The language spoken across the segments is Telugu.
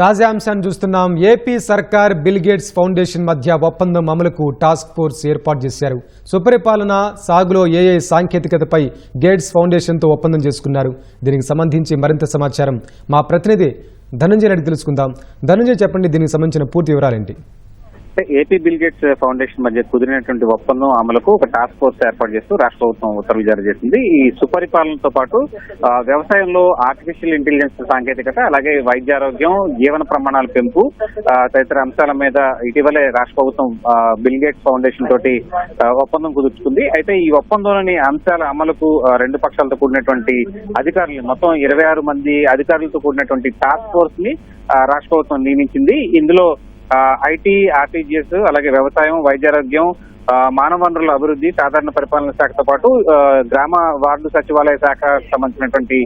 తాజా అంశాన్ని చూస్తున్నాం. ఏపీ సర్కార్ బిల్ గేట్స్ ఫౌండేషన్ మధ్య ఒప్పందం అమలుకు టాస్క్ ఫోర్స్ ఏర్పాటు చేశారు. సుపరిపాలన సాగులో ఏఐ సాంకేతికతపై గేట్స్ ఫౌండేషన్తో ఒప్పందం చేసుకున్నారు. దీనికి సంబంధించి మరింత సమాచారం మా ప్రతినిధి ధనంజయ్ రెడ్డి తెలుసుకుందాం. ధనంజయ్, చెప్పండి, దీనికి సంబంధించిన పూర్తి వివరాలేంటి? ఏపీ బిల్ గేట్స్ ఫౌండేషన్ మధ్య కుదిరినటువంటి ఒప్పందం అమలుకు ఒక టాస్క్ ఫోర్స్ ఏర్పాటు చేస్తూ రాష్ట్ర ప్రభుత్వం ఉత్తర్వులు జారీ చేసింది. ఈ సుపరిపాలనతో పాటు వ్యవసాయంలో ఆర్టిఫిషియల్ ఇంటెలిజెన్స్ సాంకేతికత, అలాగే వైద్యారోగ్యం, జీవన ప్రమాణాల పెంపు తదితర అంశాల మీద ఇటీవలే రాష్ట్ర ప్రభుత్వం బిల్ గేట్స్ ఫౌండేషన్ తోటి ఒప్పందం కుదుర్చుకుంది. అయితే ఈ ఒప్పందంలోని అంశాల అమలుకు రెండు పక్షాలతో కూడినటువంటి అధికారులు, మొత్తం 26 మంది అధికారులతో కూడినటువంటి టాస్క్ ఫోర్స్ ని రాష్ట్ర ప్రభుత్వం నియమించింది. ఇందులో ఐటీ, ఆర్టీజీఎస్, అలాగే వ్యవసాయం, వైద్యారోగ్యం, మానవ వనరుల అభివృద్ధి, సాధారణ పరిపాలన శాఖతో పాటు గ్రామ వార్డు సచివాలయ శాఖకు సంబంధించినటువంటి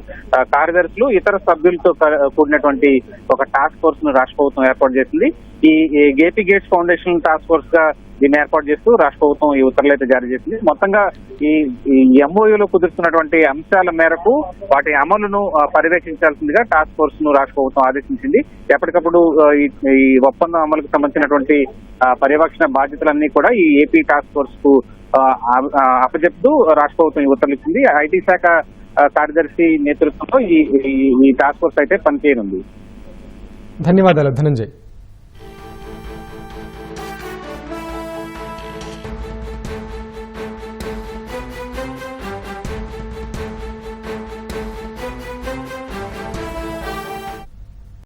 కార్యదర్శులు, ఇతర సభ్యులతో కూడినటువంటి ఒక టాస్క్ ఫోర్స్ ను రాష్ట్ర ప్రభుత్వం ఏర్పాటు చేసింది. ఈ AP gates foundation task force గా దీన్ని ఏర్పాటు చేస్తూ రాష్ట్ర ప్రభుత్వం ఈ ఉత్తర్వులు అయితే జారీ చేసింది. మొత్తంగా ఈ ఎంఓయూలో కుదురుతున్నటువంటి అంశాల మేరకు వాటి అమలును పర్యవేక్షించాల్సిందిగా టాస్క్ ఫోర్స్ ను రాష్ట్ర ప్రభుత్వం ఆదేశించింది. ఎప్పటికప్పుడు ఈ ఒప్పందం అమలుకు సంబంధించినటువంటి పర్యవేక్షణ బాధ్యతలన్నీ కూడా ఈ ఏపీ టాస్క్ ఫోర్స్ కు అప్పచెప్తూ రాష్ట్ర ప్రభుత్వం ఈ ఉత్తర్వులు ఇచ్చింది. ఐటీ శాఖ కార్యదర్శి నేతృత్వంలో ఈ టాస్క్ ఫోర్స్ అయితే పనిచేయనుంది. ధన్యవాదాలు ధనంజయ్.